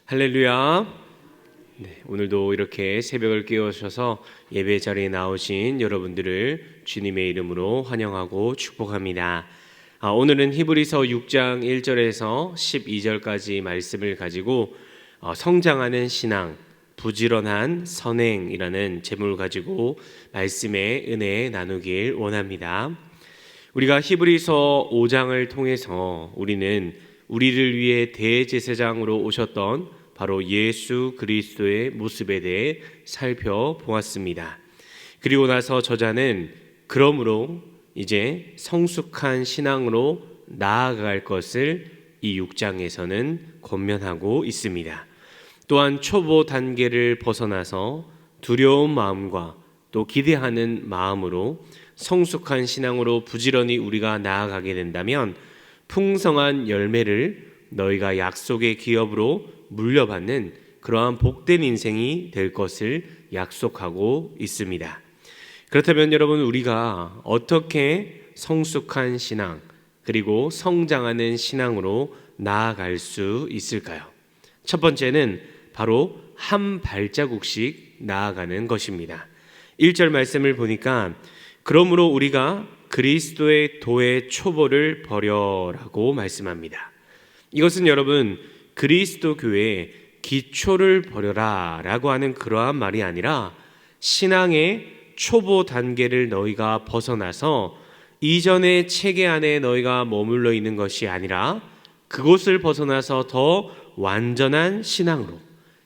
할렐루야. 오늘도 이렇게 새벽을 깨우셔서 예배 자리에 나오신 여러분들을 주님의 이름으로 환영하고 축복합니다. 오늘은 히브리서 6장 1절에서 12절까지 말씀을 가지고 성장하는 신앙, 부지런한 선행이라는 제목을 가지고 말씀의 은혜 나누길 원합니다. 우리가 히브리서 5장을 통해서 우리는 우리를 위해 대제사장으로 오셨던 바로 예수 그리스도의 모습에 대해 살펴보았습니다. 그리고 나서 저자는 그러므로 이제 성숙한 신앙으로 나아갈 것을 이 6장에서는 권면하고 있습니다. 또한 초보 단계를 벗어나서 두려운 마음과 또 기대하는 마음으로 성숙한 신앙으로 부지런히 우리가 나아가게 된다면 풍성한 열매를 너희가 약속의 기업으로 물려받는 그러한 복된 인생이 될 것을 약속하고 있습니다. 그렇다면 여러분, 우리가 어떻게 성숙한 신앙 그리고 성장하는 신앙으로 나아갈 수 있을까요? 첫 번째는 바로 한 발자국씩 나아가는 것입니다. 1절 말씀을 보니까 그러므로 우리가 그리스도의 도의 초보를 버려라고 말씀합니다. 이것은 여러분, 그리스도 교회의 기초를 버려라 라고 하는 그러한 말이 아니라 신앙의 초보 단계를 너희가 벗어나서 이전의 체계 안에 너희가 머물러 있는 것이 아니라 그곳을 벗어나서 더 완전한 신앙으로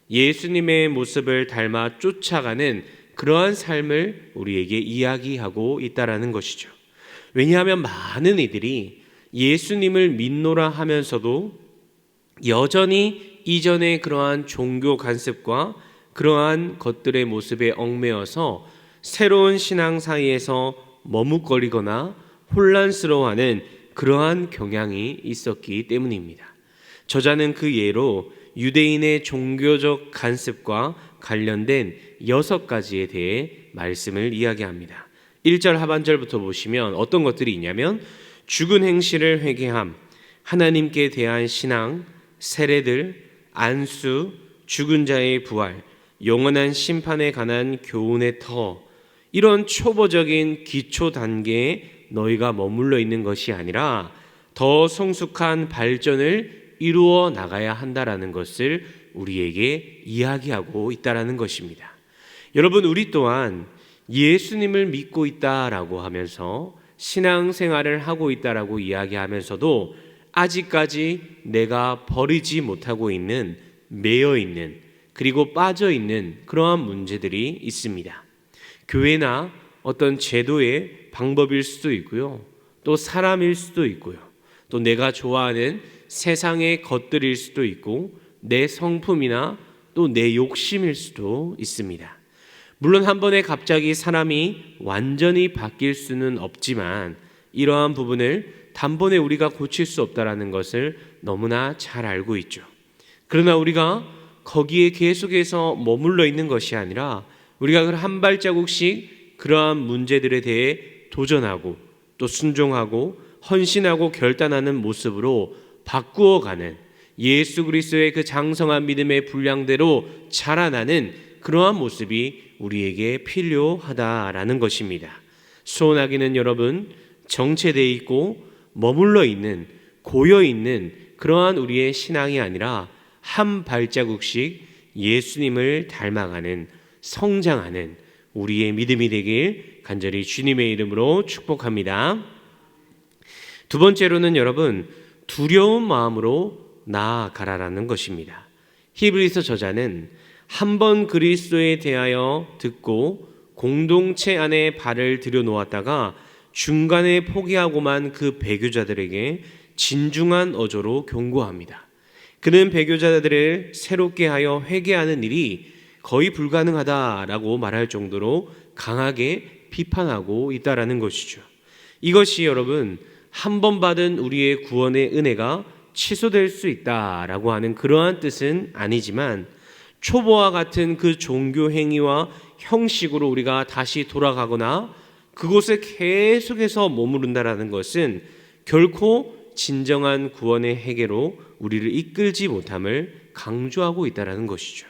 예수님의 모습을 닮아 쫓아가는 그러한 삶을 우리에게 이야기하고 있다라는 것이죠. 왜냐하면 많은 이들이 예수님을 믿노라 하면서도 여전히 이전의 그러한 종교 간습과 그러한 것들의 모습에 얽매여서 새로운 신앙 사이에서 머뭇거리거나 혼란스러워하는 그러한 경향이 있었기 때문입니다. 저자는 그 예로 유대인의 종교적 간습과 관련된 6가지에 대해 말씀을 이야기합니다. 1절 하반절부터 보시면 어떤 것들이 있냐면 죽은 행실을 회개함, 하나님께 대한 신앙, 세례들, 안수, 죽은 자의 부활, 영원한 심판에 관한 교훈의 터, 이런 초보적인 기초 단계에 너희가 머물러 있는 것이 아니라 더 성숙한 발전을 이루어 나가야 한다라는 것을 우리에게 이야기하고 있다라는 것입니다. 여러분, 우리 또한 예수님을 믿고 있다라고 하면서 신앙생활을 하고 있다라고 이야기하면서도 아직까지 내가 버리지 못하고 있는, 매여 있는, 그리고 빠져 있는 그러한 문제들이 있습니다. 교회나 어떤 제도의 방법일 수도 있고요, 또 사람일 수도 있고요, 또 내가 좋아하는 세상의 것들일 수도 있고 내 성품이나 또 내 욕심일 수도 있습니다. 물론 한 번에 갑자기 사람이 완전히 바뀔 수는 없지만 이러한 부분을 단번에 우리가 고칠 수 없다라는 것을 너무나 잘 알고 있죠. 그러나 우리가 거기에 계속해서 머물러 있는 것이 아니라 우리가 한 발자국씩 그러한 문제들에 대해 도전하고 또 순종하고 헌신하고 결단하는 모습으로 바꾸어가는, 예수 그리스도의 그 장성한 믿음의 분량대로 자라나는 그러한 모습이 우리에게 필요하다라는 것입니다. 소원하기는 여러분, 정체되어 있고 머물러 있는, 고여 있는 그러한 우리의 신앙이 아니라 한 발자국씩 예수님을 닮아가는, 성장하는 우리의 믿음이 되길 간절히 주님의 이름으로 축복합니다. 두 번째로는 여러분, 두려운 마음으로 나아가라라는 것입니다. 히브리서 저자는 한번 그리스도에 대하여 듣고 공동체 안에 발을 들여놓았다가 중간에 포기하고만 그 배교자들에게 진중한 어조로 경고합니다. 그는 배교자들을 새롭게 하여 회개하는 일이 거의 불가능하다라고 말할 정도로 강하게 비판하고 있다라는 것이죠. 이것이 여러분, 한 번 받은 우리의 구원의 은혜가 취소될 수 있다라고 하는 그러한 뜻은 아니지만 초보와 같은 그 종교 행위와 형식으로 우리가 다시 돌아가거나 그곳에 계속해서 머무른다라는 것은 결코 진정한 구원의 해계로 우리를 이끌지 못함을 강조하고 있다는 것이죠.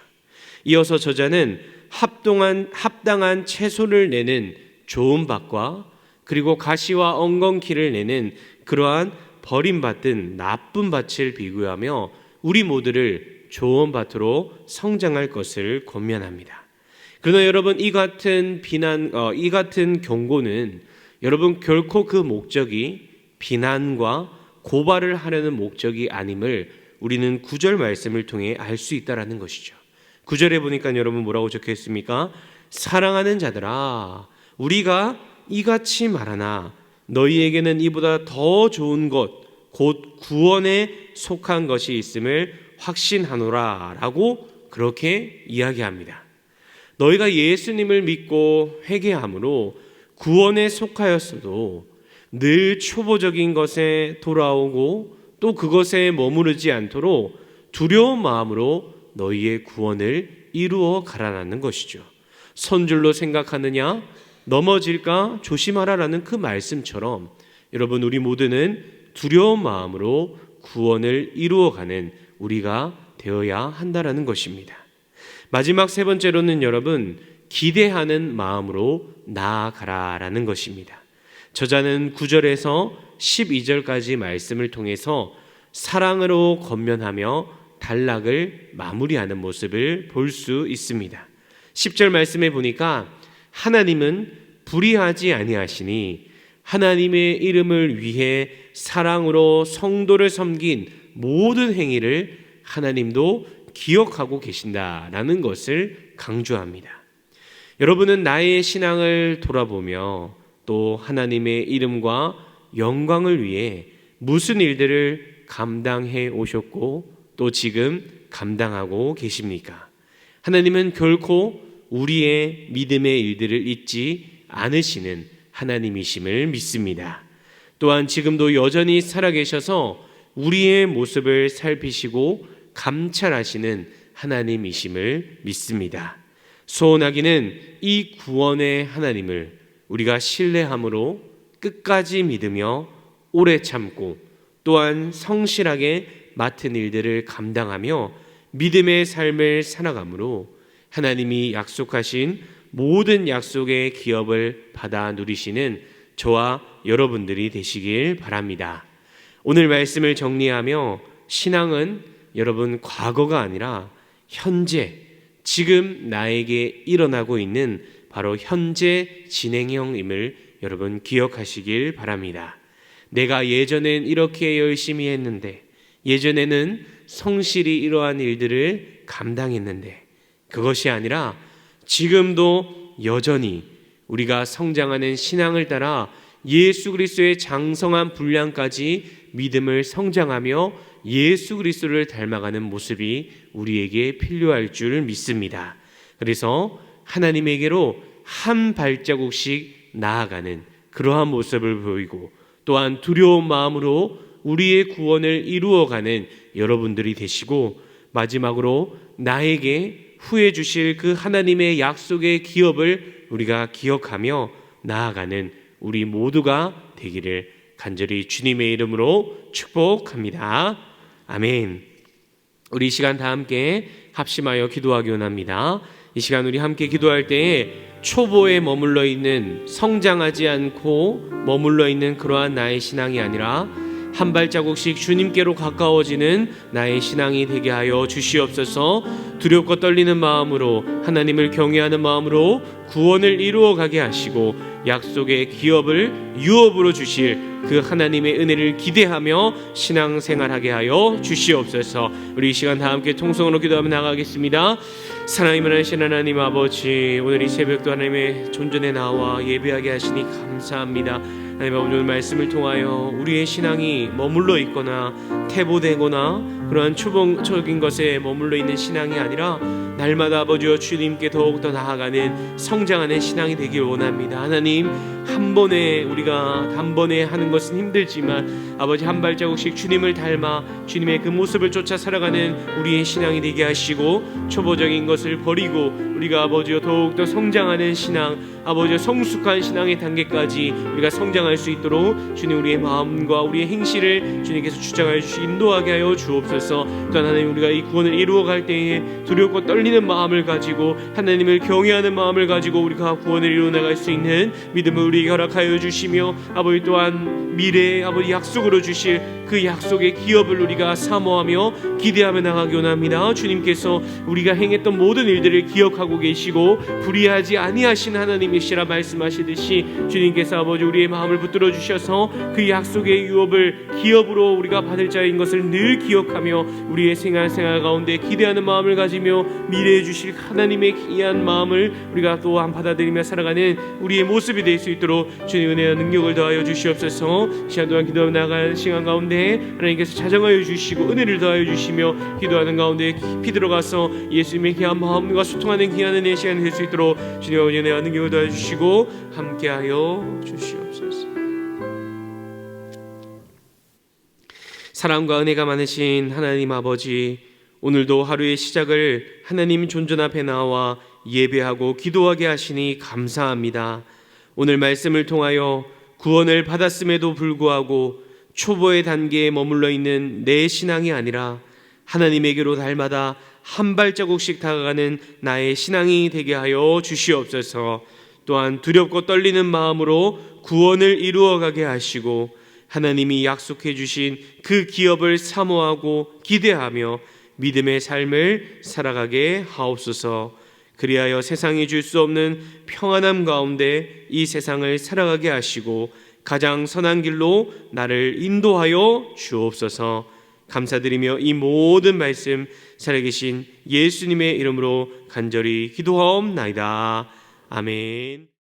이어서 저자는 합당한 채소를 내는 좋은 밭과 그리고 가시와 엉겅퀴를 내는 그러한 버림받은 나쁜 밭을 비교하며 우리 모두를 좋은 밭으로 성장할 것을 권면합니다. 그러나 여러분, 이 같은 경고는 여러분 결코 그 목적이 비난과 고발을 하려는 목적이 아님을 우리는 9절 말씀을 통해 알 수 있다라는 것이죠. 9절에 보니까 여러분 뭐라고 적혀 있습니까? 사랑하는 자들아, 우리가 이같이 말하나 너희에게는 이보다 더 좋은 것 곧 구원에 속한 것이 있음을 확신하노라 라고 그렇게 이야기합니다. 너희가 예수님을 믿고 회개함으로 구원에 속하였어도 늘 초보적인 것에 돌아오고 또 그것에 머무르지 않도록 두려운 마음으로 너희의 구원을 이루어 가라는 것이죠. 선줄로 생각하느냐? 넘어질까 조심하라라는 그 말씀처럼 여러분, 우리 모두는 두려운 마음으로 구원을 이루어가는 우리가 되어야 한다라는 것입니다. 마지막 세 번째로는 여러분, 기대하는 마음으로 나아가라라는 것입니다. 저자는 9절에서 12절까지 말씀을 통해서 사랑으로 권면하며 단락을 마무리하는 모습을 볼 수 있습니다. 10절 말씀에 보니까 하나님은 불의하지 아니하시니 하나님의 이름을 위해 사랑으로 성도를 섬긴 모든 행위를 하나님도 기억하고 계신다라는 것을 강조합니다. 여러분은 나의 신앙을 돌아보며 또 하나님의 이름과 영광을 위해 무슨 일들을 감당해 오셨고 또 지금 감당하고 계십니까? 하나님은 결코 우리의 믿음의 일들을 잊지 않으시는 하나님이심을 믿습니다. 또한 지금도 여전히 살아계셔서 우리의 모습을 살피시고 감찰하시는 하나님이심을 믿습니다. 소원하기는 이 구원의 하나님을 우리가 신뢰함으로 끝까지 믿으며 오래 참고 또한 성실하게 맡은 일들을 감당하며 믿음의 삶을 살아가므로 하나님이 약속하신 모든 약속의 기업을 받아 누리시는 저와 여러분들이 되시길 바랍니다. 오늘 말씀을 정리하며 신앙은 여러분 과거가 아니라 현재, 지금 나에게 일어나고 있는 바로 현재 진행형임을 여러분 기억하시길 바랍니다. 내가 예전엔 이렇게 열심히 했는데, 예전에는 성실히 이러한 일들을 감당했는데, 그것이 아니라 지금도 여전히 우리가 성장하는 신앙을 따라 예수 그리스도의 장성한 분량까지 믿음을 성장하며 예수 그리스도를 닮아가는 모습이 우리에게 필요할 줄 믿습니다. 그래서 하나님에게로 한 발자국씩 나아가는 그러한 모습을 보이고 또한 두려운 마음으로 우리의 구원을 이루어가는 여러분들이 되시고, 마지막으로 나에게 후해 주실 그 하나님의 약속의 기업을 우리가 기억하며 나아가는 우리 모두가 되기를 간절히 주님의 이름으로 축복합니다. 아멘. 우리 이 시간 다 함께 합심하여 기도하기 원합니다. 이 시간 우리 함께 기도할 때에 초보에 머물러 있는, 성장하지 않고 머물러 있는 그러한 나의 신앙이 아니라 한 발자국씩 주님께로 가까워지는 나의 신앙이 되게 하여 주시옵소서. 두렵고 떨리는 마음으로, 하나님을 경외하는 마음으로 구원을 이루어가게 하시고 약속의 기업을 유업으로 주실 그 하나님의 은혜를 기대하며 신앙생활하게 하여 주시옵소서. 우리 이 시간 다 함께 통성으로 기도하며 나가겠습니다. 사랑이 많으신 하나님 아버지, 오늘 이 새벽도 하나님의 존전에 나와 예배하게 하시니 감사합니다. 하나님 아버지, 오늘 말씀을 통하여 우리의 신앙이 머물러 있거나 퇴보되거나 그러한 초봉적인 것에 머물러 있는 신앙이 아니라 날마다 아버지와 주님께 더욱더 나아가는 성장하는 신앙이 되길 원합니다. 하나님, 한 번에 우리가 단번에 하는 것은 힘들지만 아버지 한 발자국씩 주님을 닮아 주님의 그 모습을 쫓아 살아가는 우리의 신앙이 되게 하시고 초보적인 것을 버리고 우리가 아버지와 더욱더 성장하는 신앙, 아버지 성숙한 신앙의 단계까지 우리가 성장할 수 있도록 주님 우리의 마음과 우리의 행실을 주님께서 주장하여 주시 인도하게 하여 주옵소서. 또한 하나님 우리가 이 구원을 이루어갈 때에 두렵고 떨리는 마음을 가지고 하나님을 경외하는 마음을 가지고 우리가 구원을 이루어나갈 수 있는 믿음을 우리에게 허락하여 주시며 아버지 또한 미래의 아버지 약속으로 주실 그 약속의 기업을 우리가 사모하며 기대하며 나가기 원합니다. 주님께서 우리가 행했던 모든 일들을 기억하고 계시고 불의하지 아니하신 하나님이시라 말씀하시듯이 주님께서 아버지 우리의 마음을 붙들어 주셔서 그 약속의 유업을 기업으로 우리가 받을 자인 것을 늘 기억하며 우리의 생활 가운데 기대하는 마음을 가지며 미래에 주실 하나님의 귀한 마음을 우리가 또한 받아들이며 살아가는 우리의 모습이 될 수 있도록 주님 은혜와 능력을 더하여 주시옵소서. 시간 동안 기도하며 나가는 시간 가운데 하나님께서 자정하여 주시고 은혜를 더하여 주시며 기도하는 가운데 깊이 들어가서 예수님의 귀한 마음과 소통하는 귀한 은혜의 시간이 될 수 있도록 주님의 은혜와 능력을 더하여 주시고 함께하여 주시옵소서. 사랑과 은혜가 많으신 하나님 아버지, 오늘도 하루의 시작을 하나님 존전 앞에 나와 예배하고 기도하게 하시니 감사합니다. 오늘 말씀을 통하여 구원을 받았음에도 불구하고 초보의 단계에 머물러 있는 내 신앙이 아니라 하나님에게로 날마다 한 발자국씩 다가가는 나의 신앙이 되게 하여 주시옵소서. 또한 두렵고 떨리는 마음으로 구원을 이루어가게 하시고 하나님이 약속해 주신 그 기업을 사모하고 기대하며 믿음의 삶을 살아가게 하옵소서. 그리하여 세상이 줄 수 없는 평안함 가운데 이 세상을 살아가게 하시고 가장 선한 길로 나를 인도하여 주옵소서. 감사드리며 이 모든 말씀 살아계신 예수님의 이름으로 간절히 기도하옵나이다. 아멘.